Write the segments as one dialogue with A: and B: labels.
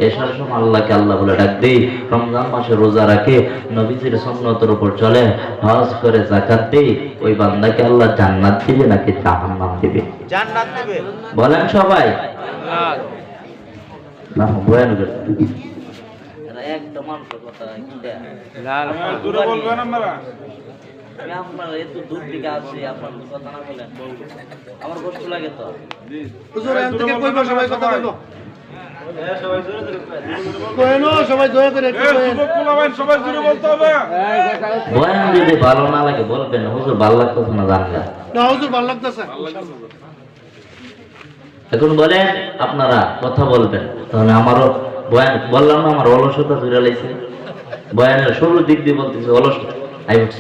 A: এশার সময় আল্লাহকে আল্লাহ বলে ডাক দেই, রমজান মাসে রোজা রাখে, নবীজির সুন্নতের উপর চলে, হজ করে যাকাত দেই, ওই বান্দাকে আল্লাহ জান্নাত দিবে নাকি জাহান্নাম দিবে?
B: জান্নাত দিবে।
A: বলেন সবাই। না বয়ান করতে একদম কথা
C: জোরে বলবেন আপনারা।
A: আপনার এত দূর থেকে আসছি, আপনার কথা না বলেন আমার কষ্ট লাগে তো।
B: হুজুর এখান থেকে কইবো, সবাই কথা বলবো। সবাই দয়া করে একটু বলেন।
C: সবাই জোরে বলতে হবে।
A: বয়ান যদি ভালো না লাগে বলবেন, হুজুর ভালো লাগতেছে না জানলে
B: না হুজুর ভালো লাগতেছে।
A: এখন বলেন আপনারা কথা বলবেন, তাহলে আমারও বয়ান বললাম না, আমার অলসতা জুড়ে লাইছে। বয়ানের শুরুর দিক দিয়ে বলতেছে অলসতা।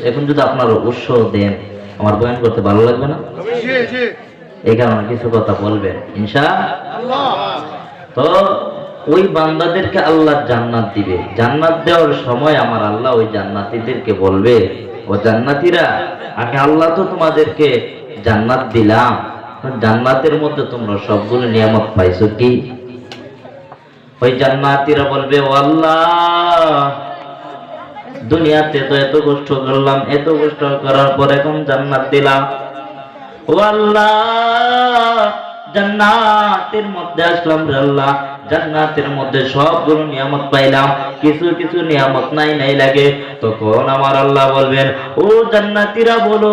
A: এখন যদি আপনারা উৎসাহ দেন, আমার বয়ান করতে ভালো লাগবে না? এই কারণে কিছু কথা বলবেন ইনশাআল্লাহ। তো ওই বান্দাদেরকে আল্লাহ জান্নাত দিবে। জান্নাত দেওয়ার সময় আমার আল্লাহ ওই জান্নাতীদেরকে বলবে, ও জান্নাতীরা, আমি আল্লাহ তো তোমাদেরকে জান্নাত দিলাম, জান্নাতের মধ্যে তোমরা সবগুলো নিয়ামত পাইছো কি? ওই জান্নাতীরা বলবে, ও আল্লাহ, দুনিয়াতে তো এত কষ্ট করলাম, এত কষ্ট করার পর এখন জান্নাত দিলাম। ও আল্লাহ, জান্নাতের মধ্যে আসলাম রে আল্লাহ, জান্নাতের মধ্যে সবগুলো নিয়ামত পাইলাম, কিছু কিছু নিয়ামত নাই নাই লাগে। তখন আমার আল্লাহ বলবেন, ও জান্নাতীরা বলো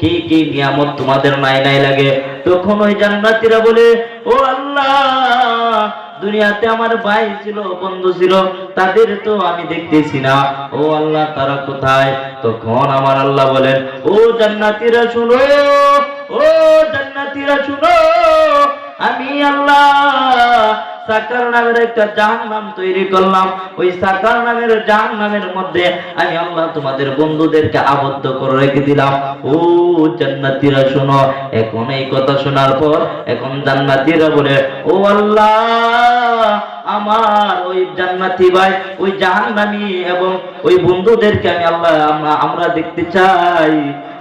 A: কি কি নিয়ামত তোমাদের নাই নাই লাগে? তখন ওই জান্নাতীরা বলে, ও আল্লাহ, দুনিয়াতে আমার ভাই ছিল, বন্ধু ছিল, তাদের তো আমি দেখতেছি না, ও আল্লাহ তারা কোথায়? তখন আমার আল্লাহ বলেন, ও জান্নাতীরা শুনো, ও জান্নাতীরা শুনো, আমি আল্লাহ সাকার নামের একটা জাহান্নাম তৈরি করলাম। ওই সাকার নামের জাহান্নামের মধ্যে আমি আল্লাহ তোমাদের বন্ধুদেরকে আবদ্ধ করে রেখে দিলাম। ও জান্নাতীরা শোনো। এখন এই কথা শোনার পর এখন জান্নাতীরা বলে, ও আল্লাহ, আমার ওই জান্নাতি ভাই, ওই জাহান্নামী এবং ওই বন্ধুদেরকে আমি আল্লাহ আমরা দেখতে চাই।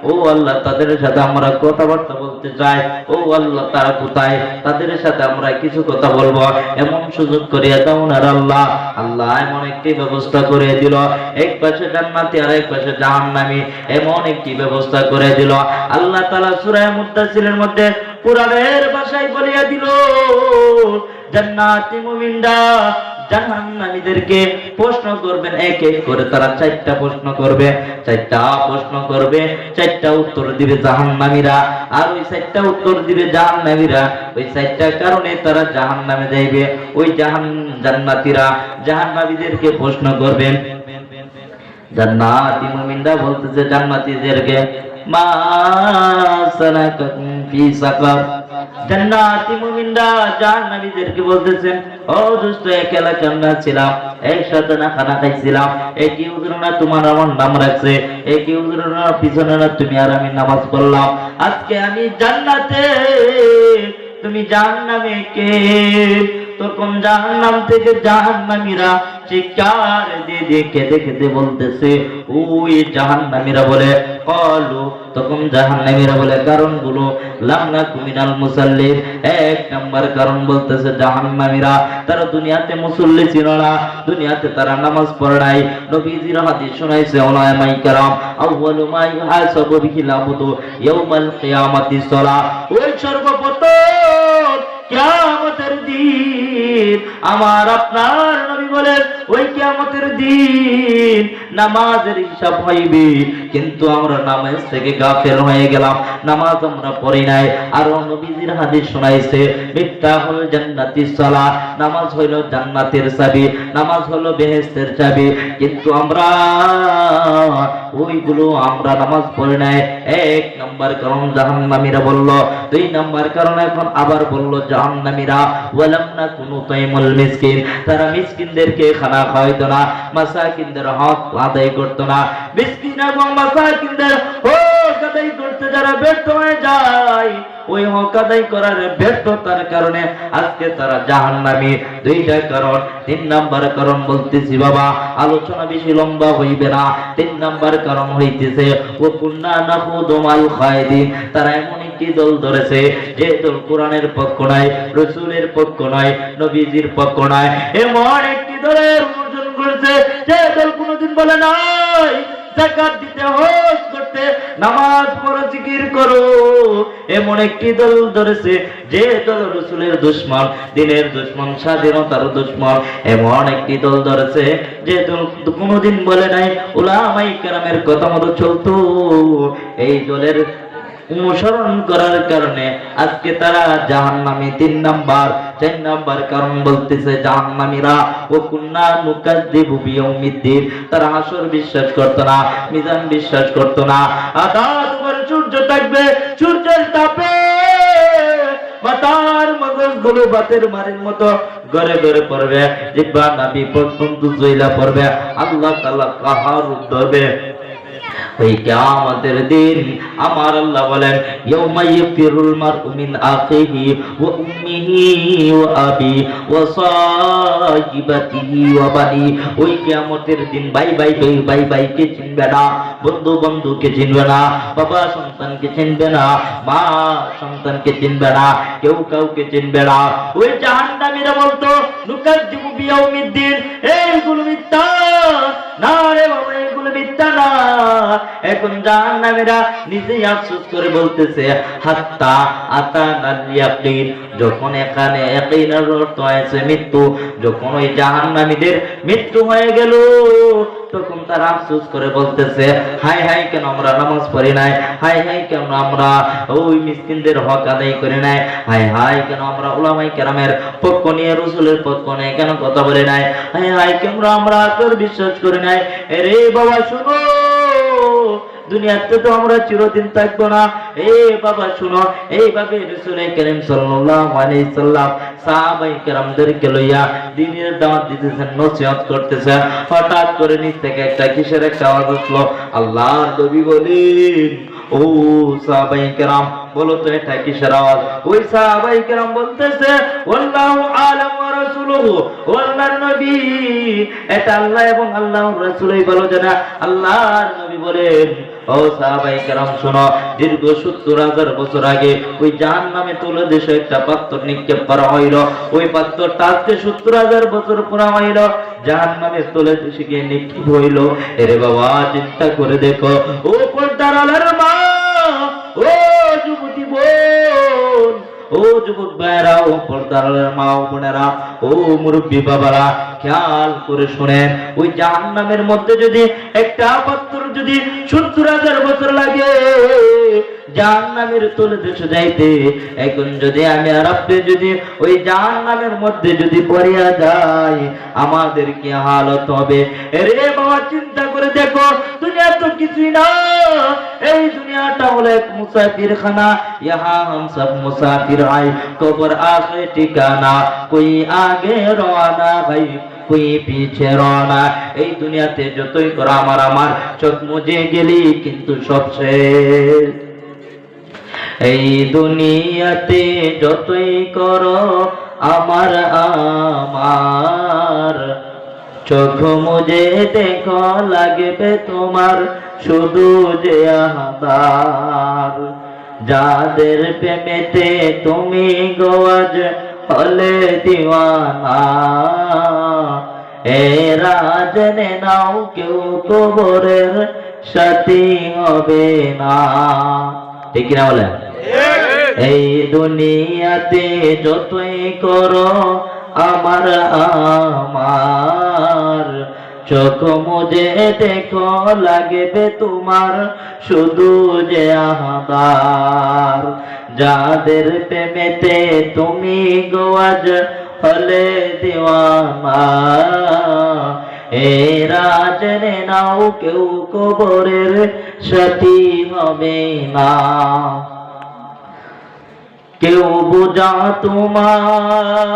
A: ও আল্লাহ, তাদের সাথে আমরা কথাবার্তা বলতে চাই। ও আল্লাহ, তারা কোথায়? তাদের সাথে আমরা কিছু কথা বলবো, এমন সুযোগ করিয়া দাও না আল্লাহ। আল্লাহ এমন একটি ব্যবস্থা করে দিল, এক পাশে জান্নাতি আর এক পাশে জাহান্নামী, এমন একটি ব্যবস্থা করে দিল। আল্লাহ তাআলা সূরা মুদ্দাসসিরের মধ্যে কোরআনের ভাষায় বলিয়া দিল, জান্নাতি মুমিনরা জাহান্নামীদেরকে প্রশ্ন করবেন, এক এক করে তারা 4টা প্রশ্ন করবে, 4টা প্রশ্ন করবে, 4টা উত্তর দিবে জাহান্নামীরা, আর ওই 4টা উত্তর দিবে জাহান্নামীরা। ওই 4টা কারণে তারা জাহান্নামে যাইবে। ওই জান্নাতীরা জাহান্নামীদেরকে প্রশ্ন করবেন। জান্নাতি মুমিনরা বলতেছে জান্নাতীদেরকে, মা সালাকাকুম ফি সাকার। জান্নাতি মুমিনরা জাহান্নামীদেরকে বলতেছেন, ও দোস্ত, এক এলাকায় আমরা ছিলাম, একসাথে না খানা খাইছিলাম, একই হুজুর না তোমার আমার নাম রাখছে, একই হুজুর না পিছনে না তুমি আর আমি নামাজ পড়লাম, আজকে আমি জান্নাতে, তুমি জাহান্নামে কে? তখন জাহান্নাম থেকে জাহান্নামীরা চিৎকার দিয়ে দিয়ে কেঁদে কেঁদে বলতেছে, ওই জাহান্নামীরা বলে, কলু, তখন জাহান্নামীরা বলে কারণগুলো, লাম নাকু মিনাল মুসাল্লিন। 1 নাম্বার কারণ বলতেছে জাহান্নামীরা, তারা দুনিয়াতে মুসল্লি ছিল না, দুনিয়াতে তারা নামাজ পড়ে নাই। নবীজির হাদিস শোনাইছে উলামায়ে কেরাম, আউয়ালু মা ইউহাসাবু বিহিল আবদু ইয়াউমাল কিয়ামাতিস সালাহ। ওই সর্বপ্রথম কিয়ামতের দিন আমার আপনার নবী বলেন, ওই কিয়ামতের দিন নামাজের হিসাব হইবে, কিন্তু আমরা নামাজ থেকে গাফেল হয়ে গেলাম, নামাজ আমরা পড়ি নাই। আর নবীজির হাদিস শোনাইছে, মিফতাহুল জান্নাতিস সালাহ, নামাজ হইল জান্নাতের চাবি, নামাজ হলো বেহেশতের চাবি, কিন্তু আমরা ওইগুলো আমরা নামাজ পড়ি নাই। 1 নাম্বার কারণ জাহান্নামীরা বলল। 2 নাম্বার কারণ এখন আবার বলল জাহান্নামীরা, ওয়ালাম নাকুনু তাইমুল মিসকিন, তারা মিসকিনদেরকে খানা খাওয়াইতো না, মাসাকিনদের হক আদায় করতো না। মিসকিন এবং মাসাকিনদের হক আদায় করতে যারা ব্যর্থ হয়ে যায়, ওই হক আদায় করার ব্যর্থতার কারণে আজকে তারা জাহান্নামী। 2টা কারণ। 3 নাম্বার কারণ বলতেছি বাবা, আলোচনা বেশি লম্বা হইবে না। 3 নাম্বার কারণ হইতেছে, ও কুন্না নাখুদু মাল খায়দিন, তারা এমন একটি দল ধরেছে, যে দল কোরআনের পক্ষ নয়, রাসূলের পক্ষ নয়, নবীজির পক্ষ নয়। এমন একটি দলের অর্জন করেছে যে দল কোনোদিন বলে নাই যাকাত দিতে, হজ করতে, নামাজ পড়ো, জিকির করো। এমন একটি দল ধরেছে যে দল রাসূলের দুশমন, দ্বীনের দুশমন, স্বাধীনতার দুশমন। এমন একটি দল ধরেছে যে দল কোনোদিন বলে নাই উলামায়ে কেরামের কথা মতো চলতো। এই দলের অনুসরণ করার কারণে আজকে তারা জাহান্নামী। 3 নাম্বার, 4 নাম্বার কারণ বলতেছে জাহান্নামীরা ও কুন্না নুকাযযিবু বিয়াউমিদ্দিন, তারা হাসর বিশ্বাস করতো না, মিজান বিশ্বাস করতো না। আকাশ উপর সূর্য থাকবে, সূর্যের তাপে মাথার মগজগুলো বাতের মারির মতো গড়ে গড়ে পড়বে, জিহ্বা নাভি পর্যন্ত জ্বলা পড়বে, আল্লাহ তাআলা কাহার ধরবে। ওই কিয়ামতের দিন আমার আল্লাহ বলেন ইয়াউমা ইয়াফিরুল মারউ মিন আখিহি ওয়া উম্মিহি ওয়া আবি ওয়া সাহিবাতিহি ওয়া বানি। ওই কিয়ামতের দিন ভাই ভাইকে চিনবে না, বন্ধু বন্ধুকে চিনবে না, বাবা সন্তানকে চিনবে না, মা সন্তানকে চিনবে না, কেউ কাউকে চিনবে না। ওই জাহান্নামীরা বলতো নুকাযযিবু বিয়াউমিদ্দিন, এইগুলো মিথ্যা না রে বাবা, এগুলো মিথ্যা না। এখন জাহান্নামীরা নিজেই আফসোস করে বলতেছে হাত্তা আতানাল ইয়াকিন, যখন এখানে ইয়াকিনের অর্থ হয়েছে মৃত্যু, যখন ওই জাহান্নামীদের মৃত্যু হয়ে গেল তখন তারা আফসোস করে বলতেছে হায় হায় কেন আমরা নামাজ পড়ি নাই, হায় হায় কেন আমরা ওই মিসকিনদের হক আদায় করি নাই, হায় হায় কেন আমরা উলামায়ে কেরামের পক্ষ নিয়ে, রাসূলের পক্ষ নিয়ে কেন কথা বলি নাই, হায় হায় কেন আমরা তোর বিশ্বাস করি নাই। আরে বাবা শুনো, দুনিয়াতে তো আমরা চিরদিন থাকবো না। এ বাবা শুনো, এইভাবে রাসূল করিম সাল্লাল্লাহু আলাইহি সাল্লাম সাহাবায়ে কেরামদেরকে লইয়া দ্বীনের দাওয়াত দিতেছেন, নসিহত করতেছেন। হঠাৎ করে নিচ থেকে একটা কিসের একটা আওয়াজ আসলো। আল্লাহর নবী বলেন ও সাহাবায়ে কেরাম বলো তো এটা কিসের আওয়াজ? ওই সাহাবায়ে কেরাম বলতেছে আল্লাহু আলাম ওয়া রাসূলুহু, আল্লাহর নবী এটা আল্লাহ এবং আল্লাহর রাসূলই ভালো জানে। আল্লাহর নবী বলেন ও সাহাবায়ে কেরাম শোনো, দীর্ঘ 70,000 বছর আগে ওই জাহান্নামে তুলে দেশে একটা পাথর নিক্ষেপ করা হইল। ওই পাথরটা আজকে 70,000 বছর পুরা হইল, জাহান্নামে তুলে দেশে গিয়ে নিক্ষেপ হইল। এরে বাবা চিন্তা করে দেখো, ও পর্দার আলার মা, ও যুবতী বোন, ও যুবক ভাইরা, ও পর্দার আলার মা ও বোনেরা, ও মুরব্বী বাবারা, খেয়াল করে শুনেন, ওই জাহান্নামের মধ্যে যদি একটা পাথর যদি 70,000 বছর লাগে জাহান্নামের তলে দেশে যাইতে, এখন যদি আমি আর আপনি যদি ওই জাহান্নামের মধ্যে যদি পড়িয়া যাই আমাদের কি হালত হবে? রে বাবা চিন্তা করে দেখো, দুনিয়া তো কিছুই না, এই দুনিয়াটা হলো এক মুসাফির খানা। ইহা হাম সব মুসাফির আই, কবর আখে ঠিকানা, কোই আগে রওনা ভাই কোই পিছে রওনা। এই দুনিয়াতে যতই করো আমার চোখ মুজে গেলি কিন্তু সব শেষ। এই দুনিয়াতে যতই করো আমার চোখ মুজে দেখো লাগবে তোমার শুধু যে আহার। যাদের প্রেমেতে তুমি গোয়াজ হলে দিওয়ানা, এরা জেনে নাও কেউ কবরের সাথী হবে না। ঠিক কিনা বলেন? এই দুনিয়াতে যতই করো আমার চোখ মুজে দেখো লাগবে তোমার শুধু যে আহার। যাদের প্রেমেতে তুমি গোয়াজ হলে দিওয়ানা, এরা জেনে নাও কেউ কবরের সাথী হবে না। কেউ বোঝা তোমার